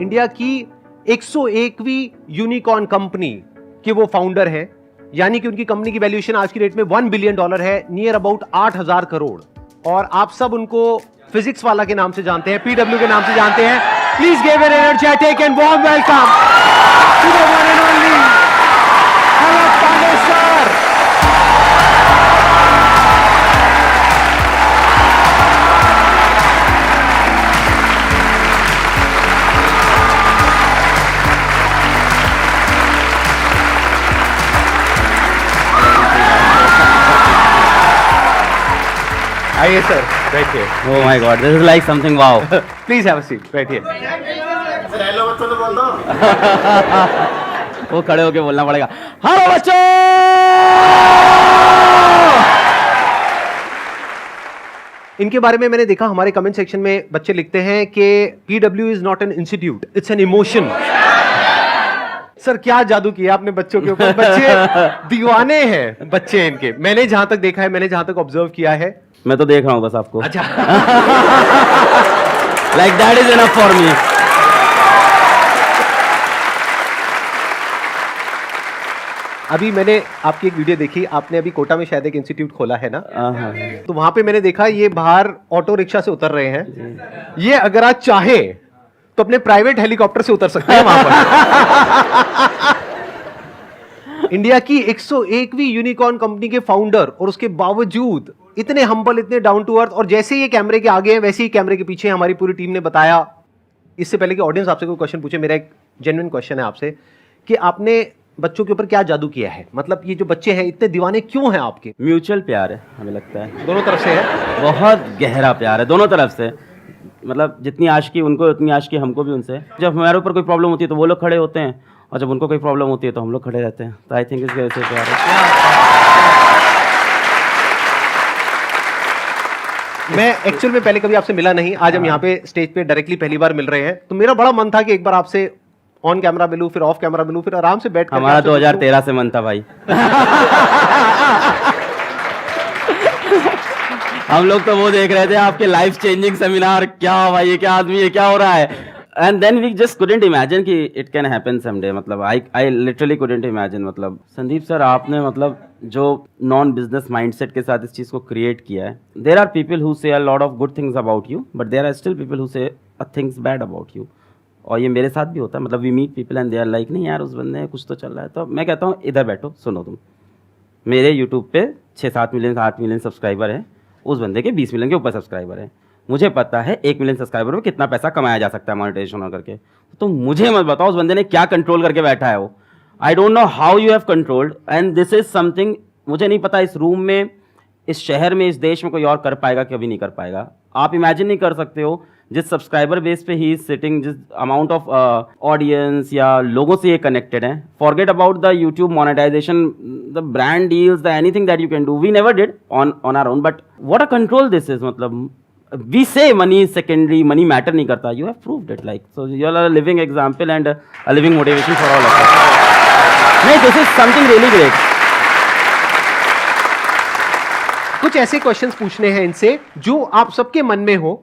India की 101वीं unicorn company के वो फाउंडर हैं, यानी कि उनकी कंपनी की वैल्यूएशन आज की डेट में $1 बिलियन है, नियर अबाउट 8,000 करोड़। और आप सब उनको फिजिक्स वाला के नाम से जानते हैं, पीडब्ल्यू के नाम से जानते हैं। Please give an energetic and warm welcome to the one and only Alakh Pandey sir. आइए सर, बैठिए। Oh my God, this is like something wow. Please have a seat, बैठिए। हेलो बच्चों तो बोल दो। वो खड़े होके बोलना पड़ेगा। हेलो बच्चों। इनके बारे में मैंने देखा, हमारे कमेंट सेक्शन में बच्चे लिखते हैं कि PW is not an institute, it's an emotion. Sir क्या जादू किया आपने बच्चों के ऊपर, बच्चे दीवाने हैं बच्चे इनके। मैंने जहां तक देखा है, मैंने जहां तक ऑब्जर्व किया है। मैं तो देख रहा हूँ बस आपको। अच्छा। Like that is enough for me. अभी मैंने आपकी एक वीडियो देखी, आपने अभी कोटा में शायद एक इंस्टीट्यूट खोला है ना, हाँ। तो वहां पे मैंने देखा ये बाहर ऑटो रिक्शा से उतर रहे हैं। ये अगर आप चाहें तो अपने प्राइवेट हेलीकॉप्टर से उतर सकते हैं वहां पर। इंडिया की 101वीं यूनिकॉर्न कंपनी के फाउंडर, और उसके बावजूद इतने हम्बल, इतने डाउन टू अर्थ। और जैसे ये कैमरे के आगे हैं वैसे ही कैमरे के पीछे हमारी पूरी टीम ने बताया। इससे पहले कि ऑडियंस आपसे कोई क्वेश्चन पूछे, मेरा एक जेन्युइन क्वेश्चन है आपसे कि आपने बच्चों के ऊपर क्या जादू किया है? मतलब ये जो बच्चे हैं इतने दीवाने क्यों हैं आपके? म्यूचुअल प्यार है, हमें लगता है दोनों तरफ से है, बहुत गहरा प्यार है दोनों तरफ से। मतलब जितनी आशिकी उनको उतनी आशिकी हमको भी उनसे। जब हमारे ऊपर कोई प्रॉब्लम होती है तो वो लोग खड़े होते हैं, और जब उनको कोई प्रॉब्लम होती है तो हम लोग खड़े रहते हैं। तो आई थिंक इसके वजह से प्यार है। मैं एक्चुअल में पहले कभी आपसे मिला नहीं, आज हम यहाँ पे स्टेज पे डायरेक्टली पहली बार मिल रहे हैं, तो मेरा बड़ा मन था कि एक बार आपसे ऑन कैमरा मिलूं, फिर ऑफ कैमरा मिलूं, फिर आराम से बैठ कर। हमारा 2013 से मन था भाई। हम लोग तो वो देख रहे थे आपके लाइफ चेंजिंग सेमिनार, क्या भाई ये क्या आदमी है, क्या हो रहा है। And then we just couldn't imagine कि इट कैन हैपन समडे। मतलब आई लिटरली कुडंट इमेजिन। मतलब संदीप सर आपने मतलब जो नॉन बिजनेस माइंडसेट के साथ इस चीज़ को क्रिएट किया है। There are people who say a lot of good things about you, but there are still people who say a things bad about you. और ये मेरे साथ भी होता है। मतलब we meet people and they are like नहीं यार उस बंदे कुछ तो चल रहा है। तो मैं कहता हूँ इधर बैठो, सुनो तुम। मेरे यूट्यूब पे 6-7 मिलियन 8 मिलियन सब्सक्राइबर हैं, उस बंदे के 20 मिलियन के ऊपर सब्सक्राइबर हैं। मुझे पता है 1 मिलियन सब्सक्राइबर में कितना पैसा कमाया जा सकता है मोनेटाइजेशन करके। तो मुझे मत बताओ उस बंदे ने क्या कंट्रोल करके बैठा है वो। I don't know how you have controlled, and this is something मुझे नहीं पता इस रूम में, इस शहर में, इस देश में कोई और कर पाएगा, कभी नहीं कर पाएगा। आप इमेजिन नहीं कर सकते हो जिस सब्सक्राइबर बेस पे ही इज सिटिंग, जिस अमाउंट ऑफ ऑडियंस या लोगों से ये कनेक्टेड है। Forget about the YouTube monetization, the brand deals, the anything that you can do, we never did on our own, but what a control this is. मतलब we say money is secondary, money matter नहीं करता, you have proved it, like so you are a living example and a living motivation for all of us. नहीं, this is something really great. कुछ ऐसे questions पूछने हैं इनसे जो आप सबके मन में हो,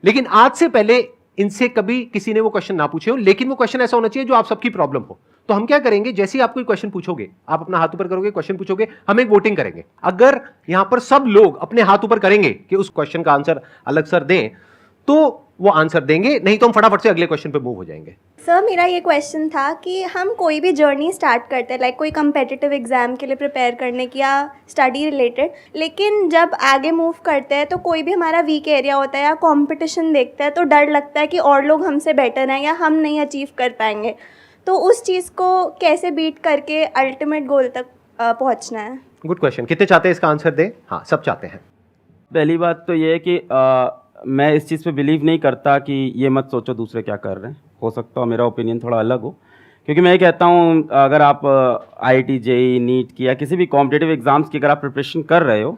लेकिन आज से पहले इनसे कभी किसी ने वो क्वेश्चन ना पूछे हो, लेकिन वो क्वेश्चन ऐसा होना चाहिए जो आप सबकी प्रॉब्लम हो। तो हम क्या करेंगे, जैसे ही आप कोई क्वेश्चन पूछोगे, आप अपना हाथ ऊपर करोगे, क्वेश्चन पूछोगे, हम एक वोटिंग करेंगे। अगर यहां पर सब लोग अपने हाथ ऊपर करेंगे कि उस क्वेश्चन का आंसर अलग सर दें, तो वो आंसर देंगे, नहीं तो हम फटाफट से अगले क्वेश्चन पे मूव हो जाएंगे। सर मेरा ये क्वेश्चन था कि हम कोई भी जर्नी स्टार्ट करते हैं, लाइक कोई कम्पिटिटिव एग्जाम के लिए प्रिपेयर करने की या स्टडी रिलेटेड, लेकिन जब आगे मूव करते हैं तो कोई भी हमारा वीक एरिया होता है या कंपटीशन देखते हैं तो डर लगता है कि और लोग हमसे बेटर हैं या हम नहीं अचीव कर पाएंगे। तो उस चीज़ को कैसे बीट करके अल्टीमेट गोल तक पहुंचना है? Good question. कितने चाहते हैं इसका आंसर दें? हाँ, सब चाहते हैं। पहली बात तो ये है कि मैं इस चीज़ पे बिलीव नहीं करता कि ये मत सोचो दूसरे क्या कर रहे हैं। हो सकता है मेरा ओपिनियन थोड़ा अलग हो, क्योंकि मैं ये कहता हूँ अगर आप IIT JEE नीट की या किसी भी कॉम्पिटिटिव एग्जाम्स की अगर आप प्रिपरेशन कर रहे हो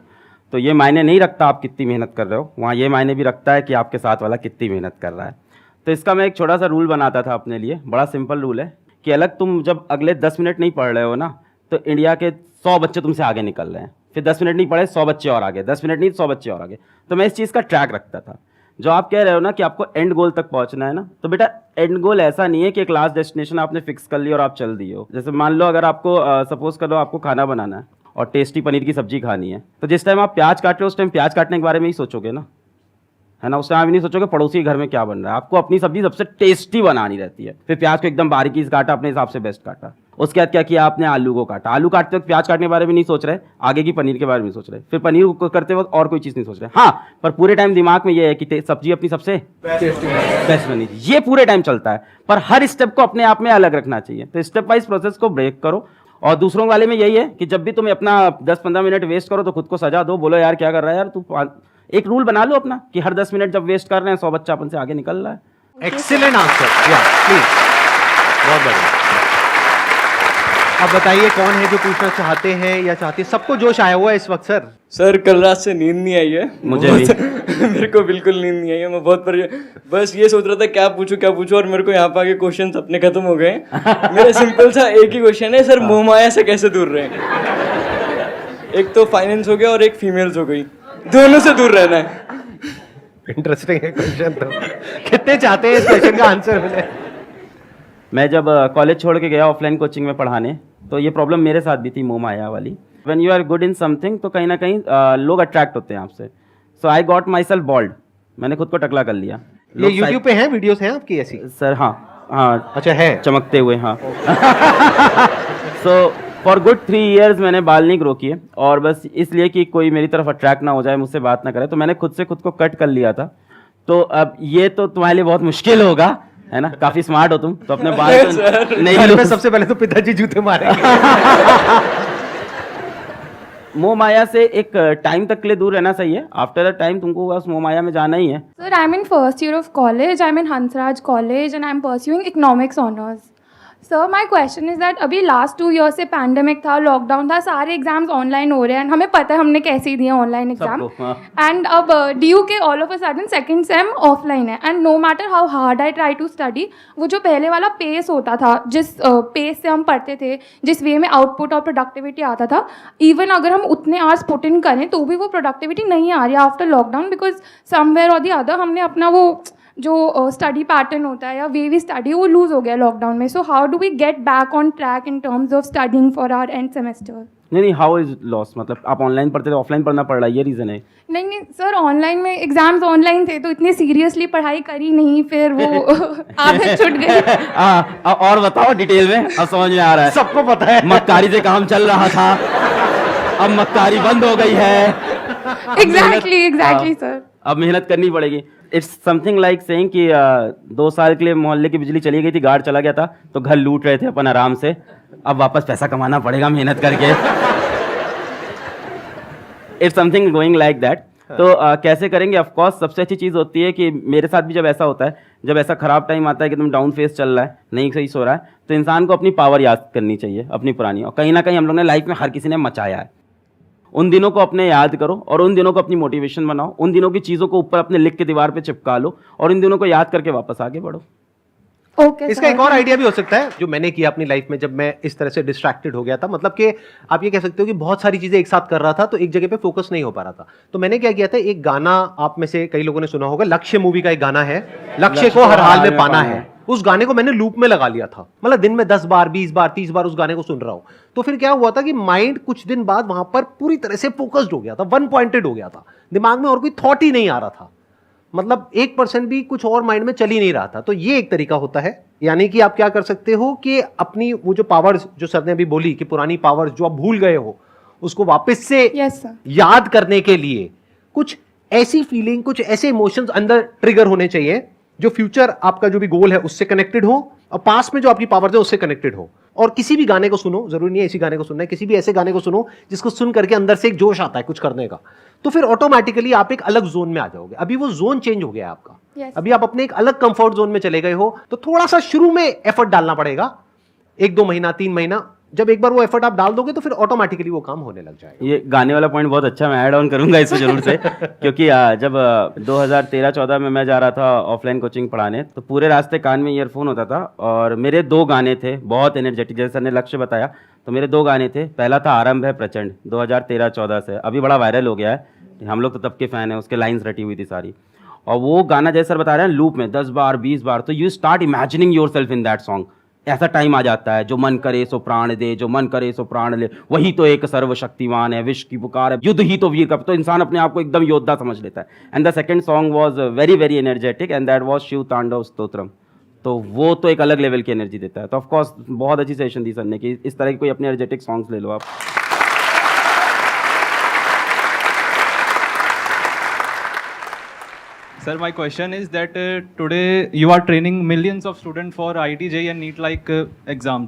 तो ये मायने नहीं रखता आप कितनी मेहनत कर रहे हो, वहाँ ये मायने भी रखता है कि आपके साथ वाला कितनी मेहनत कर रहा है। तो इसका मैं एक छोटा सा रूल बनाता था अपने लिए, बड़ा सिंपल रूल है कि अलग तुम जब अगले 10 मिनट नहीं पढ़ रहे हो ना, तो इंडिया के 100 बच्चे तुमसे आगे निकल रहे हैं, फिर 10 मिनट नहीं पढ़े 100 बच्चे और आगे, 10 मिनट नहीं 100 बच्चे और आगे। तो मैं इस चीज़ का ट्रैक रखता था। जो आप कह रहे हो ना कि आपको एंड गोल तक पहुंचना है ना, तो बेटा एंड गोल ऐसा नहीं है कि एक लास्ट डेस्टिनेशन आपने फिक्स कर ली और आप चल दिए हो। जैसे मान लो अगर आपको सपोज करो आपको खाना बनाना है और टेस्टी पनीर की सब्जी खानी है, तो जिस टाइम आप प्याज काट रहे हो उस टाइम प्याज काटने के बारे में ही सोचोगे ना, है ना। उस टाइम आप नहीं सोचोगे पड़ोसी के घर में क्या बन रहा है। आपको अपनी सब्जी सबसे टेस्टी बनानी रहती है। फिर प्याज को एकदम बारीकी से काटा, अपने हिसाब से बेस्ट काटा। उसके बाद क्या किया आपने, आलू को काटा। आलू काटते वक्त प्याज काटने के बारे में नहीं सोच रहे, आगे की पनीर के बारे में सोच रहे। फिर पनीर को करते वक्त और कोई चीज़ नहीं सोच रहे। हाँ, पर पूरे टाइम दिमाग में ये है कि सब्जी अपनी सबसे बेस्ट बनी थी, ये पूरे टाइम चलता है। पर हर स्टेप को अपने आप में अलग रखना चाहिए। तो स्टेप वाइज प्रोसेस को ब्रेक करो। और दूसरों वाले में यही है कि जब भी तुम अपना 10-15 मिनट वेस्ट करो तो खुद को सजा दो, बोलो यार क्या कर रहा है यार तू। एक रूल बना लो अपना कि हर 10 मिनट जब वेस्ट कर रहे हैं 100 बच्चा अपन से आगे निकल रहा है। एक्सीलेंट आंसर, या प्लीज, बहुत बढ़िया। अब बताइए कौन है जो पूछना चाहते हैं या चाहती है? सबको जोश आया हुआ है इस वक्त सर। सर कल रात से नींद नहीं आई है मुझे भी। मेरे को बिल्कुल नींद नहीं आई है, मैं बहुत बस ये सोच रहा था क्या पूछूं और मेरे को यहाँ पे आके क्वेश्चन अपने खत्म हो गए। मेरा सिंपल सा एक ही क्वेश्चन है सर, मोहमाया से कैसे दूर रहें? एक तो फाइनेंस हो गया और एक फीमेल्स हो गई, दोनों से दूर रहना है। इंटरेस्टिंग है क्वेश्चन। तो कितने चाहते हैं इस क्वेश्चन का आंसर मिले? मैं जब कॉलेज छोड़ के गया ऑफलाइन कोचिंग में पढ़ाने, तो ये प्रॉब्लम मेरे साथ भी थी, मोह माया वाली। When you are good in something तो कहीं ना कहीं लोग अट्रैक्ट होते हैं आपसे। So I got myself bold, मैंने खुद को टकला कर लिया। ये यूट्यूब पे हैं वीडियोस हैं आपकी ऐसी? सर हाँ अच्छा है, चमकते हुए, हाँ। सो फॉर गुड 3 years मैंने बाल नहीं ग्रो किए, और बस इसलिए कि कोई मेरी तरफ अट्रैक्ट ना हो जाए, मुझसे बात ना करे, तो मैंने खुद से खुद को कट कर लिया था। तो अब ये तो तुम्हारे लिए बहुत मुश्किल होगा, है ना, काफी स्मार्ट हो तुम, तो अपने बाल तो नहीं घर में लो। सबसे पहले तो पिताजी जूते मारेंगे। मोह माया से एक टाइम तक के लिए दूर रहना सही है। आफ्टर अ टाइम तुमको उस मोह माया में जाना ही है। Sir, I'm in first year of college. I'm in Hansraj College and I'm pursuing economics honors. Sir, my question is that अभी last 2 years से pandemic था, lockdown था, सारे एग्जाम्स ऑनलाइन हो रहे हैं, हमें पता है हमने कैसे ही दिए ऑनलाइन एग्जाम। सबको, हाँ। एंड अब ड्यू के all of a sudden second same offline है, and no matter how hard I try to study, वो जो पहले वाला पेस होता था, जिस पेस से हम पढ़ते थे, जिस वे में आउटपुट और प्रोडक्टिविटी आता था, इवन अगर हम उतने आवर्स पुट इन करें तो भी वो प्रोडक्टिविटी नहीं आ रही आफ्टर लॉकडाउन, बिकॉज समवेयर और द अदर हमने अपना वो जो स्टडी पैटर्न होता है या वे वी स्टडी वो लूज हो गया लॉकडाउन में। So how do we get back on track in terms of studying for our end semester? नहीं, हाउ इज लॉस, मतलब आप ऑनलाइन पढ़ते थे, ऑफलाइन पढ़ना पड़ रहा है, ये रीजन है? नहीं सर, ऑनलाइन में एग्जाम्स ऑनलाइन थे तो इतने सीरियसली पढ़ाई करी नहीं, फिर वो आदत छूट गई। और बताओ डिटेल में, अब समझ में आ रहा है। सबको पता है मक्कारी से काम चल रहा था, अब मक्कारी बंद हो गई है। एग्जैक्टली सर, अब मेहनत करनी पड़ेगी। इट्स समथिंग लाइक सेइंग कि 2 साल के लिए मोहल्ले की बिजली चली गई थी, गार्ड चला गया था, तो घर लूट रहे थे अपन आराम से, अब वापस पैसा कमाना पड़ेगा मेहनत करके। It's something going like that. तो कैसे करेंगे? ऑफ कोर्स सबसे अच्छी चीज़ होती है कि मेरे साथ भी जब ऐसा होता है, जब ऐसा खराब टाइम आता है कि तुम डाउन फेस चल रहा है, नहीं सही सो रहा है, तो इंसान को अपनी पावर याद करनी चाहिए, अपनी पुरानी। और कहीं ना कहीं हम लोग ने लाइफ में हर किसी ने मचाया है, उन दिनों को अपने याद करो और उन दिनों को अपनी मोटिवेशन बनाओ, उन दिनों की चीज़ों को ऊपर अपने लिख के दीवार पे चिपका लो और इन दिनों को याद करके वापस आगे बढ़ो। ओके। इसका एक और आइडिया भी हो सकता है जो मैंने किया अपनी लाइफ में, जब मैं इस तरह से डिस्ट्रैक्टेड हो गया था, मतलब कि आप ये कह सकते हो कि बहुत सारी चीजें एक साथ कर रहा था तो एक जगह पे फोकस नहीं हो पा रहा था। तो मैंने क्या किया था, एक गाना आप में से कई लोगों ने सुना होगा, लक्ष्य मूवी का एक गाना है, लक्ष्य को हर हाल में पाना है। उस गाने को मैंने लूप में लगा लिया था, मतलब दिन में 10 बार 20 बार 30 बार उस गाने को सुन रहा हूं। तो फिर क्या हुआ था कि माइंड कुछ दिन बाद वहां पर पूरी तरह से फोकस्ड हो गया था, वन पॉइंटेड हो गया था, दिमाग में और कोई थॉट ही नहीं आ रहा था, मतलब 1% भी कुछ और माइंड में चल ही नहीं रहा था। तो ये एक तरीका होता है, यानी कि आप क्या कर सकते हो कि अपनी वो जो पावर्स जो सर ने अभी बोली कि पुरानी पावर्स जो आप भूल गए हो, उसको वापस से याद करने के लिए कुछ ऐसी फीलिंग, कुछ ऐसे इमोशंस अंदर ट्रिगर होने चाहिए जो फ्यूचर आपका जो भी गोल है उससे कनेक्टेड हो और पास में जो आपकी पावर्स है उससे कनेक्टेड हो। और किसी भी गाने को सुनो, जरूरी नहीं है इसी गाने को सुनना है, किसी भी ऐसे गाने को सुनो जिसको सुन करके अंदर से एक जोश आता है कुछ करने का, तो फिर ऑटोमेटिकली आप एक अलग जोन में आ जाओगे। अभी वो जोन चेंज हो गया है आपका, अभी आप अपने एक अलग कंफर्ट जोन में चले गए हो, तो थोड़ा सा शुरू में एफर्ट डालना पड़ेगा, 1-2 महीना 3 महीना। जब एक बार वो एफर्ट आप डाल दोगे तो फिर ऑटोमेटिकली वो काम होने लग जाएगा। ये गाने वाला पॉइंट बहुत अच्छा, मैं ऐड ऑन करूंगा इसको जरूर से। क्योंकि जब 2013-14 में मैं जा रहा था ऑफलाइन कोचिंग पढ़ाने, तो पूरे रास्ते कान में ईयरफोन होता था और मेरे 2 गाने थे बहुत एनर्जेटिक, जैसे सर ने लक्ष्य बताया, तो मेरे 2 गाने थे। पहला था आरंभ है प्रचंड, 2013-14 से, अभी बड़ा वायरल हो गया है, हम लोग तो तब के फैन हैं, उसके लाइन्स रटी हुई थी सारी। और वो गाना जैसे सर बता रहे हैं लूप में 10 बार 20 बार, तो you start imagining your self in that song. ऐसा टाइम आ जाता है, जो मन करे सो प्राण दे, जो मन करे सो प्राण ले, वही तो एक सर्वशक्तिमान है, विश्व की पुकार है, युद्ध ही तो वीर का, तो इंसान अपने आप को एकदम योद्धा समझ लेता है। And the second song was very very energetic and that was Shiv Tandav Stotram. तो वो तो एक अलग लेवल की एनर्जी देता है। तो ऑफ कोर्स बहुत अच्छी सेशन दी सर ने कि इस तरह की कोई अपने एनर्जेटिक सॉन्ग्स ले लो आप। Sir, my question is that today you are training millions of students for IIT JEE and NEET like exam.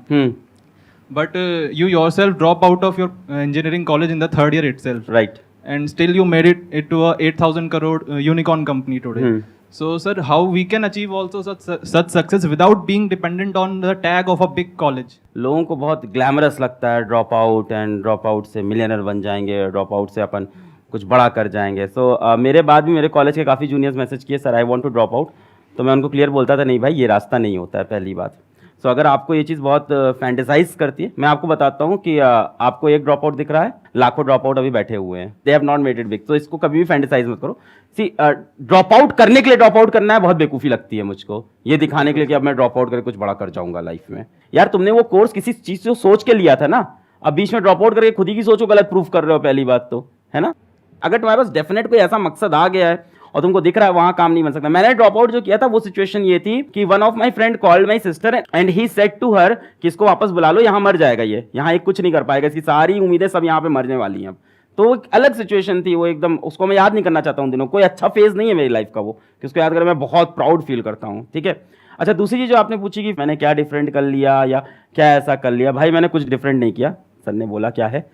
But you yourself drop out of your engineering college in the third year itself. Right. And still you made it to a 8,000 crore unicorn company today. So sir, how we can achieve also such success without being dependent on the tag of a big college? लोगों को बहुत glamorous लगता है drop out, and drop out से millionaire बन जाएंगे, drop out से अपन कुछ बड़ा कर जाएंगे। सो मेरे बाद भी मेरे कॉलेज के काफ़ी जूनियर्स मैसेज किए sir I want to drop out, तो मैं उनको क्लियर बोलता था नहीं भाई ये रास्ता नहीं होता है पहली बात। सो अगर आपको ये चीज़ बहुत फैंटेसाइज करती है, मैं आपको बताता हूँ कि आपको एक ड्रॉप आउट दिख रहा है, लाखों ड्रॉप आउट अभी बैठे हुए हैं, they have not made it big. तो इसको कभी भी फैंटेसाइज मत करो। सी ड्रॉप आउट करने के लिए ड्रॉप आउट करना है बहुत बेवकूफ़ी लगती है मुझको, ये दिखाने के लिए कि अब मैं ड्रॉप आउट करके कुछ बड़ा कर जाऊंगा लाइफ में। यार तुमने वो कोर्स किसी चीज़ से सोच के लिया था ना, अब बीच में ड्रॉप आउट करके खुद ही की सोचो गलत प्रूफ कर रहे हो, पहली बात तो है ना। अगर तुम्हारे पास डेफिनेट कोई ऐसा मकसद आ गया है और तुमको दिख रहा है वहां काम नहीं बन सकता। मैंने ड्रॉप आउट जो किया था वो सिचुएशन ये थी कि one of my friend called my sister and he said to her कि इसको वापस बुला लो, यहाँ मर जाएगा ये, यहाँ एक कुछ नहीं कर पाएगा, इसकी सारी उम्मीदें सब यहाँ पे मरने वाली हैं अब। तो एक अलग सिचुएशन थी वो, एकदम उसको मैं याद नहीं करना चाहता हूँ दिनों, कोई अच्छा फेज नहीं है मेरी लाइफ का वो कि उसको याद कर मैं बहुत प्राउड फील करता हूँ। ठीक है, अच्छा दूसरी चीज़ जो आपने पूछी कि मैंने क्या डिफरेंट कर लिया या क्या ऐसा कर लिया, भाई मैंने कुछ डिफरेंट नहीं किया। सर ने बोला क्या है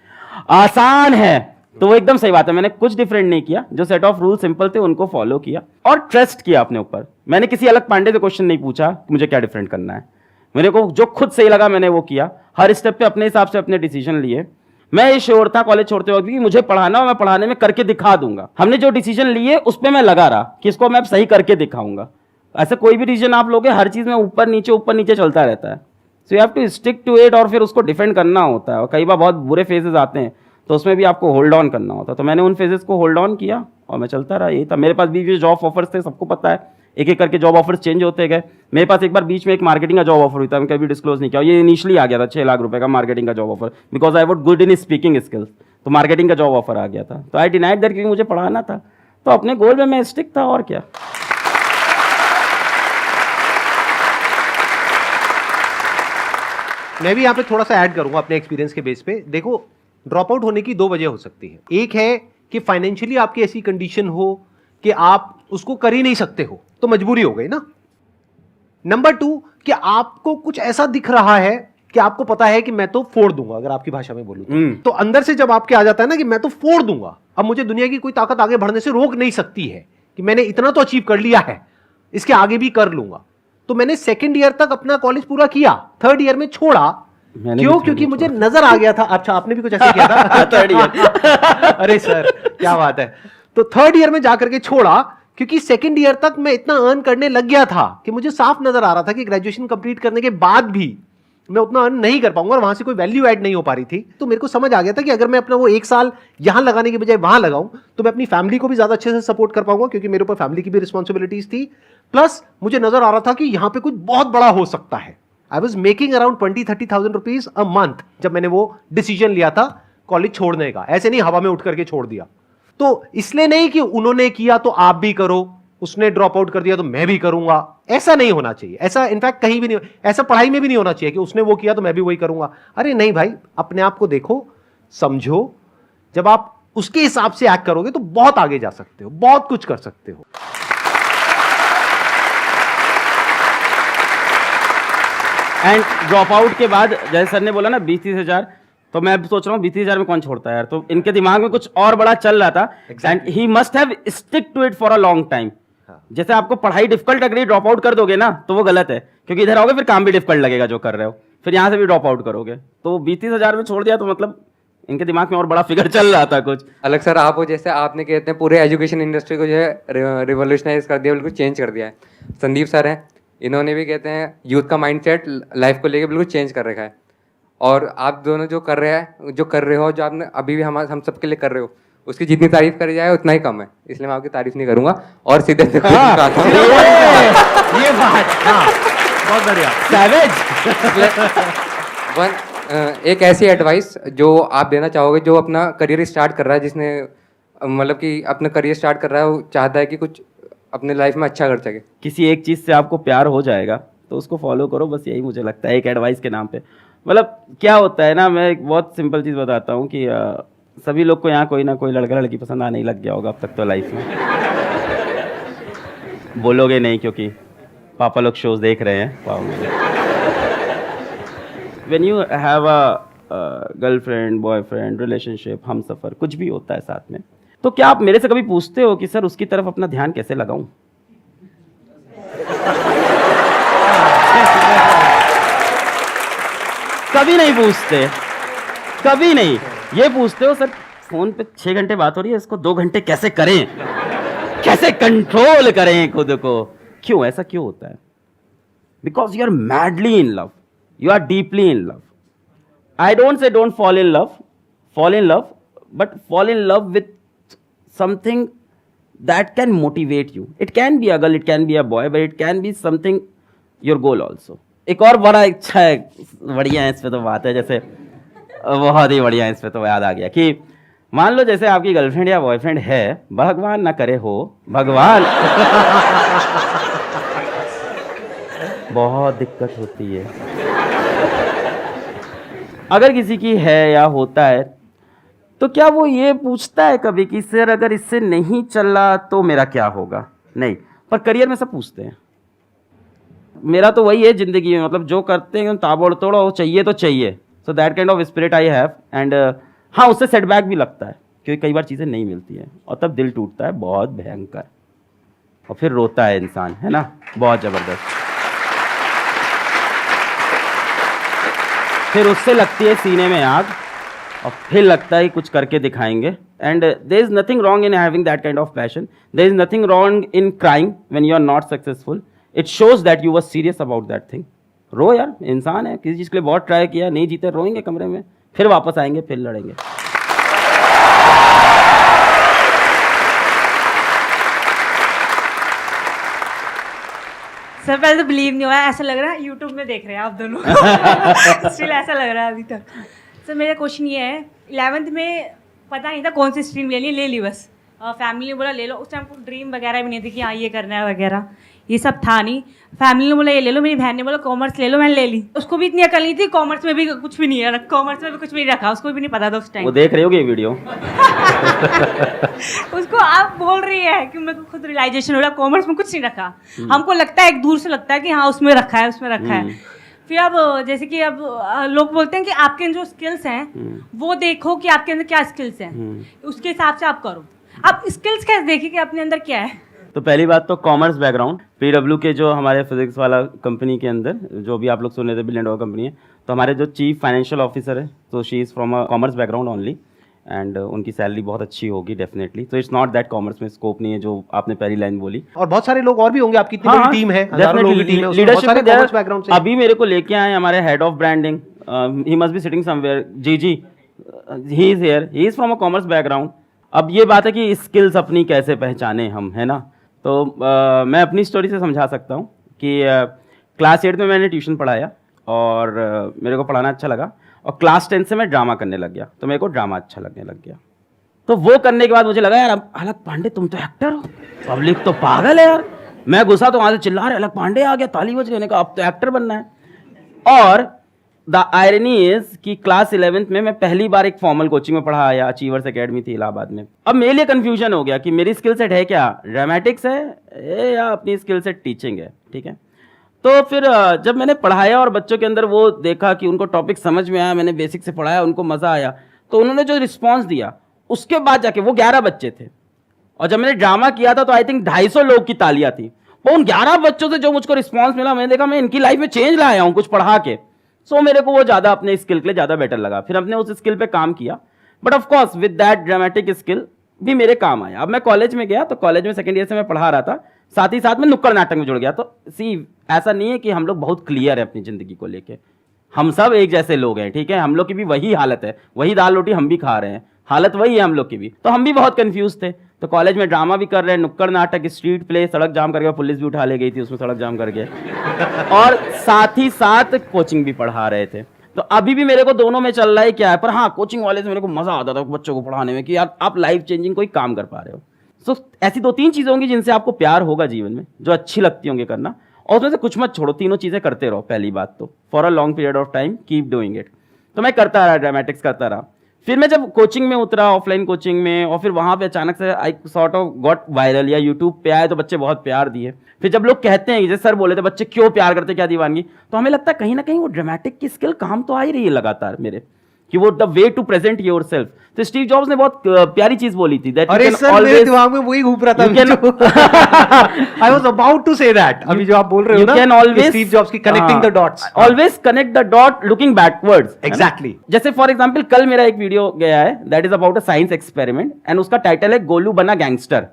आसान है, तो वो एकदम सही बात है, मैंने कुछ डिफरेंट नहीं किया, जो सेट ऑफ रूल सिंपल थे उनको फॉलो किया और ट्रस्ट किया अपने ऊपर। मैंने किसी अलग पांडे से क्वेश्चन नहीं पूछा कि मुझे क्या डिफरेंट करना है, मेरे को जो खुद सही लगा मैंने वो किया, हर स्टेप पे अपने हिसाब से अपने डिसीजन लिए। मैं ये श्योर था कॉलेज छोड़ते वक्त कि मुझे पढ़ाना और मैं पढ़ाने में करके दिखा दूंगा। हमने जो डिसीजन लिए उस पर मैं लगा रहा कि इसको मैं सही करके दिखाऊंगा। ऐसे कोई भी डिसीजन आप लोगे हर चीज में ऊपर नीचे चलता रहता है, so you have to stick to it और फिर उसको डिफेंड करना होता है। और कई बार बहुत बुरे फेजेस आते हैं तो उसमें भी आपको होल्ड ऑन करना होता है, तो मैंने उन फेजेस को होल्ड ऑन किया और मैं चलता रहा। यही था, मेरे पास भी जॉब ऑफर्स थे, सबको पता है, एक एक करके जॉब ऑफर्स चेंज होते गए। मेरे पास एक बार बीच में एक मार्केटिंग का जॉब ऑफर हुआ था, मैं कभी डिस्क्लोज नहीं किया, ये इनिशियली आ गया था 6 लाख रुपए का मार्केटिंग का job offer, because I what good in speaking skills, तो मार्केटिंग का जॉब ऑफर आ गया था। तो आई डिनाइड दैट क्योंकि मुझे पढ़ाना था, तो अपने गोल में मैं स्टिक था और क्या। मैं भी यहाँ पे थोड़ा सा ऐड करूंगा अपने एक्सपीरियंस के बेस पे। देखो ड्रॉप आउट होने की 2 वजह हो सकती है, एक है कि फाइनेंशियली आपकी ऐसी कंडीशन हो कि आप उसको कर ही नहीं सकते हो, तो मजबूरी हो गई ना। नंबर 2 कि आपको कुछ ऐसा दिख रहा है कि आपको पता है कि मैं तो फोड़ दूंगा, अगर आपकी भाषा में बोलूं तो अंदर से जब आपके आ जाता है ना कि मैं तो फोड़ दूंगा, अब मुझे दुनिया की कोई ताकत आगे बढ़ने से रोक नहीं सकती है, कि मैंने इतना तो अचीव कर लिया है, इसके आगे भी कर लूंगा। तो मैंने 2nd ईयर तक अपना कॉलेज पूरा किया, 3rd ईयर में छोड़ा। क्यों? क्योंकि मुझे नजर आ गया था। अच्छा आपने भी कुछ ऐसे किया था? 3rd ईयर अरे सर क्या बात है। तो 3rd ईयर में जाकर के छोड़ा क्योंकि 2nd ईयर तक मैं इतना अर्न करने लग गया था कि मुझे साफ नजर आ रहा था कि ग्रेजुएशन कंप्लीट करने के बाद भी मैं उतना अर्न नहीं कर पाऊंगा और वहां से कोई वैल्यू ऐड नहीं हो पा रही थी। तो मेरे को समझ आ गया था कि अगर मैं अपना वो 1 साल यहां लगाने के बजाय वहां लगाऊं तो मैं अपनी फैमिली को भी ज्यादा अच्छे से सपोर्ट कर पाऊंगा, क्योंकि मेरे ऊपर फैमिली की भी रिस्पॉन्सिबिलिटीज थी। प्लस मुझे नजर आ रहा था कि यहां पे कुछ बहुत बड़ा हो सकता है। I was making around 20-30,000 rupees a month जब मैंने वो डिसीजन लिया था कॉलेज छोड़ने का। ऐसे नहीं हवा में उठ करके छोड़ दिया। तो इसलिए नहीं कि उन्होंने किया तो आप भी करो, उसने ड्रॉप आउट कर दिया तो मैं भी करूंगा, ऐसा नहीं होना चाहिए। ऐसा इनफैक्ट कहीं भी नहीं, ऐसा पढ़ाई में भी नहीं होना चाहिए कि उसने वो किया तो मैं भी वही करूंगा। अरे नहीं भाई, अपने आप को देखो, समझो, जब आप उसके हिसाब से एक्ट करोगे तो बहुत आगे जा सकते हो, बहुत कुछ कर सकते हो। एंड ड्रॉप आउट के बाद जैसे सर ने बोला ना 20-30 हजार, तो मैं सोच रहा हूँ 20-30 हजार में कौन छोड़ता है यार, तो इनके दिमाग में कुछ और बड़ा चल रहा था and he must have stick to it for a long time. जैसे आपको पढ़ाई डिफिकल्ट लग रही है, ड्रॉप आउट कर दोगे ना तो वो गलत है, क्योंकि इधर आओगे फिर काम भी डिफिकल्ट लगेगा जो कर रहे हो, फिर यहाँ से भी ड्रॉप आउट करोगे। तो 20-30 हजार में छोड़ दिया तो मतलब इनके दिमाग में और बड़ा फिगर चल रहा था कुछ अलग। सर आप वो जैसे आपने कहते हैं पूरे एजुकेशन इंडस्ट्री को जो है रिवोल्यूशनाइज कर दिया, बिल्कुल चेंज कर दिया है। संदीप सर हैं, इन्होंने भी कहते हैं यूथ का माइंडसेट लाइफ को लेके बिल्कुल चेंज कर रखा है। और आप दोनों जो कर रहे हो, जो आपने अभी भी हम सबके लिए कर रहे हो, उसकी जितनी तारीफ करी जाए उतना ही कम है, इसलिए मैं आपकी तारीफ नहीं करूंगा और सीधे ये बात, हाँ, बहुत बढ़िया। सैवेज। एक ऐसी एडवाइस जो आप देना चाहोगे जो अपना करियर स्टार्ट कर रहा है, जिसने मतलब कि अपना करियर स्टार्ट कर रहा है, वो चाहता है कि कुछ अपने लाइफ में अच्छा कर सके। किसी एक चीज़ से आपको प्यार हो जाएगा तो उसको फॉलो करो, बस यही मुझे लगता है एक एडवाइस के नाम पे। मतलब क्या होता है ना, मैं एक बहुत सिंपल चीज़ बताता हूँ कि सभी लोग को यहाँ कोई ना कोई लड़का लड़की पसंद आने ही लग गया होगा अब तक तो लाइफ में। बोलोगे नहीं क्योंकि पापा लोग शोज देख रहे हैं, पाओगे। When you have a girlfriend, boyfriend, relationship, हम सफ़र, कुछ भी होता है साथ में, तो क्या आप मेरे से कभी पूछते हो कि सर उसकी तरफ अपना ध्यान कैसे लगाऊं? कभी नहीं पूछते, कभी नहीं। ये पूछते हो सर फोन पे 6 घंटे बात हो रही है, इसको 2 घंटे कैसे करें, कैसे कंट्रोल करें खुद को? क्यों ऐसा क्यों होता है? Because you are madly in love, you are deeply in love. I don't say don't fall in love, fall in love, but fall in love with something that can motivate you. It can be a girl, it can be a boy, but it can be something your goal also. एक और बड़ा अच्छा है, बढ़िया है इस पे तो बात है, जैसे बहुत ही बढ़िया है इस पे तो याद आ गया कि मान लो जैसे आपकी गर्लफ्रेंड या बॉयफ्रेंड है, भगवान ना करे हो, भगवान बहुत दिक्कत होती है अगर किसी की है या होता है, तो क्या वो ये पूछता है कभी कि सर अगर इससे नहीं चला तो मेरा क्या होगा? नहीं, पर करियर में सब पूछते हैं। मेरा तो वही है जिंदगी में, मतलब जो करते हैं ताबड़ तोड़ चाहिए तो चाहिए। So that kind of spirit I have. And हाँ, उससे सेटबैक भी लगता है क्योंकि कई बार चीज़ें नहीं मिलती हैं और तब दिल टूटता है बहुत भयंकर, और फिर रोता है इंसान, है ना, बहुत ज़बरदस्त। फिर उससे लगती है सीने में आग और फिर लगता है कुछ करके दिखाएंगे। And there is nothing wrong in having that kind of passion, there is nothing wrong in crying when you are not successful. It shows that you were serious about that thing. रो यार, इंसान है, किसी चीज़ के लिए बहुत try किया, नहीं जीते, रोएंगे कमरे में, फिर वापस आएंगे, फिर लड़ेंगे। सर पहले तो बिलीव नहीं हुआ, ऐसा लग रहा है यूट्यूब में देख रहे हैं आप दोनों। स्टिल ऐसा लग रहा है अभी तक। सर मेरा क्वेश्चन ये है, 11th में पता नहीं था कौन सी स्ट्रीम लेनी है, ले ली बस। फैमिली ने बोला ले लो, उस टाइम को ड्रीम वगैरह भी नहीं थी कि हाँ ये करना है वगैरह, ये सब था नहीं। फैमिली ने बोला ये ले लो, मेरी बहन ने बोला कॉमर्स ले लो, मैंने ले ली। उसको भी इतनी अकल नहीं थी, कॉमर्स में भी कुछ भी नहीं है, कॉमर्स में भी कुछ भी नहीं रखा, उसको भी नहीं पता था उस टाइम। वो देख रहे होगे ये वीडियो। उसको आप बोल रही है कि मेरे को खुद रियलाइजेशन हो रहा है कॉमर्स में कुछ नहीं रखा। हमको लगता है एक दूर से लगता है कि हाँ उसमें रखा है, उसमें रखा है। फिर अब जैसे कि अब लोग बोलते हैं कि आपके जो स्किल्स हैं वो देखो कि आपके अंदर क्या स्किल्स हैं, उसके हिसाब से आप करो। आप स्किल्स कैसे देखिए कि अपने अंदर क्या है? तो पहली बात तो कॉमर्स बैकग्राउंड, पीडब्ल्यू के जो हमारे फिजिक्स वाला कंपनी के अंदर जो भी आप लोग सुन रहे थे बिलियन डॉलर कंपनी है, तो हमारे जो चीफ फाइनेंशियल ऑफिसर है तो she is from a commerce background only, and उनकी सैलरी बहुत अच्छी होगी डेफिनेटली। तो इट्स नॉट दैट कॉमर्स में स्कोप नहीं है जो आपने पहली लाइन बोली। और बहुत सारे लोग और भी होंगे, आपकी इतनी बड़ी टीम है, हजारों लोगों की टीम है, उसमें बहुत सारे कॉमर्स बैकग्राउंड से। अभी मेरे को लेके आए हमारे head of branding, he must be sitting somewhere, जी he is here, he is from a commerce background. अब ये बात है कि स्किल्स अपनी कैसे पहचाने हम, है ना। तो मैं अपनी स्टोरी से समझा सकता हूँ कि क्लास 8 में मैंने ट्यूशन पढ़ाया और मेरे को पढ़ाना अच्छा लगा, और क्लास 10 से मैं ड्रामा करने लग गया, तो मेरे को ड्रामा अच्छा लगने लग गया। तो वो करने के बाद मुझे लगा यार अलग पांडे तुम तो एक्टर हो, पब्लिक तो पागल है यार। मैं घुसा तो वहाँ से चिल्ला रहे अलग पांडे आ गया, ताली बज गई, अब तो एक्टर बनना है। और द आयरनी इज कि क्लास 11th में मैं पहली बार एक फॉर्मल कोचिंग में पढ़ा आया, अचीवर्स एकेडमी थी इलाहाबाद में। अब मेरे लिए कंफ्यूजन हो गया कि मेरी स्किल सेट है क्या, ड्रामेटिक्स है या अपनी स्किल सेट टीचिंग है, ठीक है। तो फिर जब मैंने पढ़ाया और बच्चों के अंदर वो देखा कि उनको टॉपिक समझ में आया, मैंने बेसिक से पढ़ाया, उनको मज़ा आया, तो उन्होंने जो रिस्पॉन्स दिया उसके बाद जाके वो 11 बच्चे थे, और जब मैंने ड्रामा किया था तो आई थिंक 250 लोग की तालियां थी। वो उन 11 बच्चों से जो मुझको रिस्पॉन्स मिला, मैंने देखा मैं इनकी लाइफ में चेंज लाया हूँ कुछ पढ़ा के। सो मेरे को वो ज़्यादा अपने स्किल के लिए ज़्यादा बेटर लगा, फिर अपने उस स्किल पे काम किया। But of course with that dramatic skill भी मेरे काम आया। अब मैं कॉलेज में गया तो कॉलेज में सेकंड ईयर से मैं पढ़ा रहा था, साथ ही साथ में नुक्कड़ नाटक में जुड़ गया। तो सी ऐसा नहीं है कि हम लोग बहुत क्लियर है अपनी ज़िंदगी को लेके, हम सब एक जैसे लोग हैं, ठीक है, हम लोग की भी वही हालत है, वही दाल रोटी हम भी खा रहे हैं। हालत वही है हम लोग की भी। तो हम भी बहुत कंफ्यूज थे। तो कॉलेज में ड्रामा भी कर रहे हैं, नुक्कड़ नाटक, स्ट्रीट प्ले, सड़क जाम करके पुलिस भी उठा ले गई थी उसमें सड़क जाम करके, और साथ ही साथ कोचिंग भी पढ़ा रहे थे। तो अभी भी मेरे को दोनों में चल रहा है क्या है, पर हाँ कोचिंग वाले से मेरे को मजा आता था बच्चों को पढ़ाने में कि यार आप लाइफ चेंजिंग कोई काम कर पा रहे हो। सो ऐसी 2-3 चीजें होंगी जिनसे आपको प्यार होगा जीवन में, जो अच्छी लगती होंगी करना, और उसमें से कुछ मत छोड़ो, तीनों चीजें करते रहो। पहली बात तो for a long period of time keep doing it. तो मैं करता रहा, ड्रामेटिक्स करता रहा। फिर मैं जब कोचिंग में उतरा, ऑफलाइन कोचिंग में, और फिर वहां पे अचानक से I sort of got viral, या यूट्यूब पे आए तो बच्चे बहुत प्यार दिए। फिर जब लोग कहते हैं, जैसे सर बोले थे बच्चे क्यों प्यार करते, क्या दीवानगी, तो हमें लगता है कहीं ना कहीं वो ड्रामेटिक की स्किल काम तो आ ही रही है लगातार मेरे, कि वो the way to present yourself. तो स्टीव जॉब्स ने बहुत प्यारी चीज बोली थी, दैट अरे सर मेरे दिमाग में वही घूम रहा था, I was about to say that. अभी जो आप बोल रहे हो ना, कैन ऑलवेज स्टीव जॉब्स की connecting the dots, always connect the dot looking backwards. Exactly. जैसे फॉर एग्जांपल कल मेरा एक वीडियो गया है, that is about a science experiment, and उसका टाइटल है गोलू बना गैंगस्टर।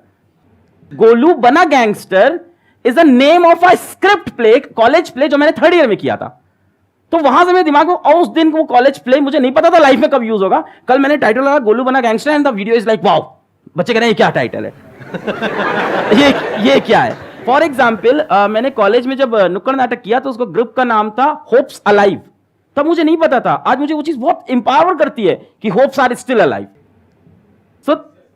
गोलू बना gangster is a name of a script play, college play, जो मैंने 3rd ईयर में किया था। तो वहां से मेरे दिमाग में, और उस दिन वो कॉलेज प्ले मुझे नहीं पता था लाइफ में कब यूज होगा। कल मैंने टाइटल लगा गोलू बना gangster, and the video is like wow, बच्चे कह रहे हैं ये क्या टाइटल है, ये क्या है। फॉर एग्जाम्पल मैंने कॉलेज में जब नुक्कड़ नाटक किया तो उसको ग्रुप का नाम था होप्स अलाइव। तब मुझे नहीं पता था, आज मुझे वो चीज बहुत इंपावर करती है कि hopes are still alive. So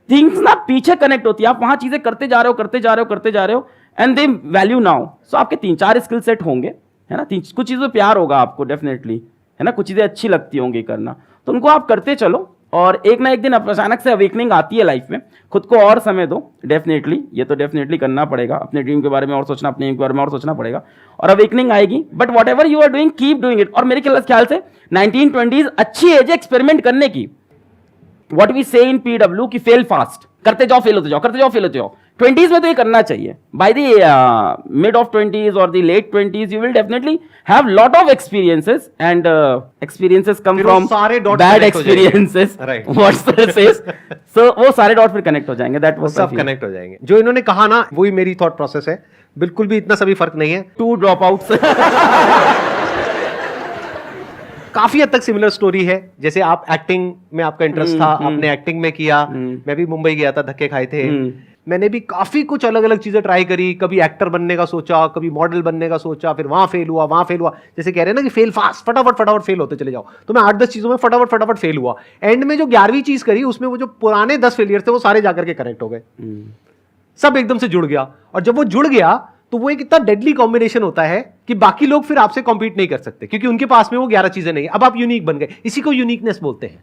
things ना पीछे कनेक्ट होती है, आप वहां चीजें करते जा रहे हो एंड दे वैल्यू नाउ। सो आपके 3-4 स्किल सेट होंगे, है ना, कुछ चीज़ों प्यार होगा आपको डेफिनेटली, है ना, कुछ चीज़ें अच्छी लगती होंगी करना, तो उनको आप करते चलो, और एक ना एक दिन अचानक से अवेकनिंग आती है लाइफ में। खुद को और समय दो, डेफिनेटली, ये तो डेफिनेटली करना पड़ेगा, अपने ड्रीम के बारे में और सोचना, अपने एम के बारे में और सोचना पड़ेगा, और अवेकनिंग आएगी। But whatever you are doing keep doing it. और मेरे ख्याल से 1920s अच्छी एज है एक्सपेरिमेंट करने की। व्हाट वी से इन पीडब्ल्यू की फेल फास्ट, करते जाओ फेल होते जाओ, करते जाओ फेल होते जाओ। 20s में तो ये करना चाहिए। By the mid of 20s और the late 20s you will definitely have lot of experiences, and experiences come from bad experiences, what's the says. So वो सारे डॉट फिर कनेक्ट हो जाएंगे, दैट वाज सब कनेक्ट हो जाएंगे। जो इन्होंने कहा ना, वही मेरी थॉट प्रोसेस है, बिल्कुल भी इतना सभी फर्क नहीं है। 2 ड्रॉप आउट्स काफी हद तक सिमिलर स्टोरी है। जैसे आप एक्टिंग में आपका इंटरेस्ट था, आपने एक्टिंग में किया, मैं भी मुंबई गया था, धक्के खाए थे, मैंने भी काफी कुछ अलग अलग चीजें ट्राई करी, कभी एक्टर बनने का सोचा, कभी मॉडल बनने का सोचा, फिर वहां फेल हुआ। जैसे कह रहे हैं ना कि फेल फास्ट, फटाफट फेल होते चले जाओ, तो मैं 8-10 चीजों में फटाफट फेल हुआ। एंड में जो 11वीं चीज करी, उसमें वो जो पुराने 10 फेलियर थे वो सारे जाकर के कनेक्ट हो गए, सब एकदम से जुड़ गया। और जब वो जुड़ गया तो वो एक इतना डेडली कॉम्बिनेशन होता है कि बाकी लोग फिर आपसे कॉम्पीट नहीं कर सकते, क्योंकि उनके पास में वो 11 चीजें नहीं है। अब आप यूनिक बन गए, इसी को यूनिकनेस बोलते हैं।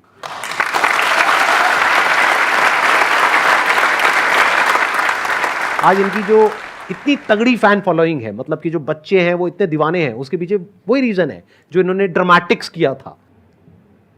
आज इनकी जो इतनी तगड़ी फैन फॉलोइंग है, मतलब कि जो बच्चे हैं वो इतने दीवाने हैं, उसके पीछे वही रीजन है जो इन्होंने ड्रामेटिक्स किया था।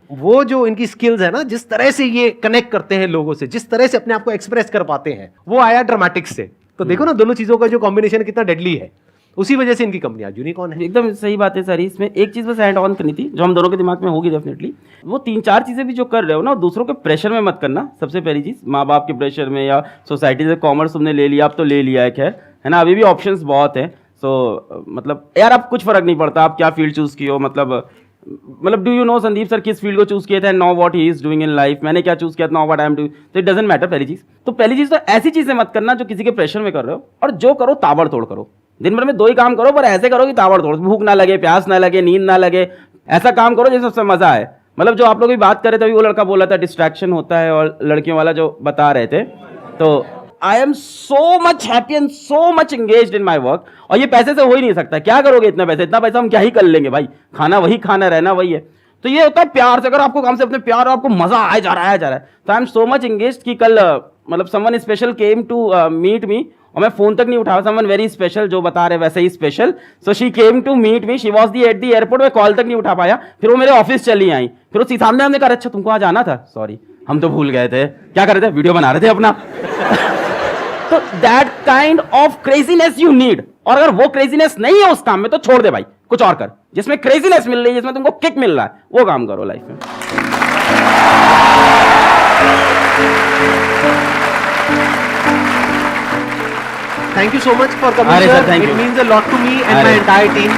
वो जो इनकी स्किल्स है ना, जिस तरह से ये कनेक्ट करते हैं लोगों से, जिस तरह से अपने आप को एक्सप्रेस कर पाते हैं, वो आया ड्रामेटिक्स से। तो देखो ना, दोनों चीजों का जो कॉम्बिनेशन कितना डेडली है, उसी वजह से इनकी कंपनी आज यूनिकॉर्न है। एकदम सही बात है सर। इसमें एक चीज बस ऐड ऑन करनी थी, जो हम दोनों के दिमाग में होगी डेफिनेटली। वो 3-4 चीजें भी जो कर रहे हो ना, दूसरों के प्रेशर में मत करना। सबसे पहली चीज, माँ बाप के प्रेशर में या सोसाइटी से, कॉमर्स तुमने ले लिया, अब तो ले लिया है, खैर, है ना, अभी भी ऑप्शंस बहुत है। सो मतलब यार अब कुछ फर्क नहीं पड़ता आप क्या फील्ड चूज की हो। मतलब do you know Sandeep sir किस फील्ड को चूज किया था, know what he is doing in life, मैंने क्या चूज किया था, know what I am doing, तो इट डजंट मैटर। पहली चीज तो ऐसी चीजें मत करना जो किसी के प्रेशर में कर रहे हो, और जो करो ताबड़तोड़ करो। दिन भर में 2 ही काम करो, पर ऐसे करो कि ताबड़तोड़, भूख ना लगे, प्यास ना लगे, नींद ना लगे, ऐसा काम करो जिसमें सबसे मजा आए। मतलब जो आप लोग भी बात कर रहे थे, अभी वो लड़का बोला था डिस्ट्रैक्शन होता है, और लड़कियों वाला जो बता रहे थे, तो I am so much happy and so much engaged in my work. और ये पैसे से हो ही नहीं सकता, क्या करोगे इतना पैसा हम क्या ही कर लेंगे भाई, खाना वही खाना, रहना वही है। तो ये होता है प्यार से, अगर आपको काम से अपने प्यार और आपको मजा आया जा रहा है, तो I am so much engaged कि कल मतलब someone special came to meet me, और मैं फोन तक नहीं उठाया, समवन वेरी स्पेशल, जो बता रहे वैसे ही special. So she came to meet me, she was the at the airport, मैं कॉल तक नहीं उठा पाया, फिर वो मेरे ऑफिस चली आई, फिर वो सामने हमने कहा अच्छा तुमको आज आना था, सॉरी हम तो भूल गए थे, क्या कर रहे थे, वीडियो बना रहे थे अपना। तो that kind of craziness you need. और अगर वो क्रेजीनेस नहीं है उस काम में, तो छोड़ दे भाई, कुछ और कर, जिसमें क्रेजीनेस मिल रही है, जिसमें तुमको किक मिल रहा है, वो काम करो लाइफ में। Thank you so much for coming, Sir, sir. thank It you. means a lot to me and my entire team.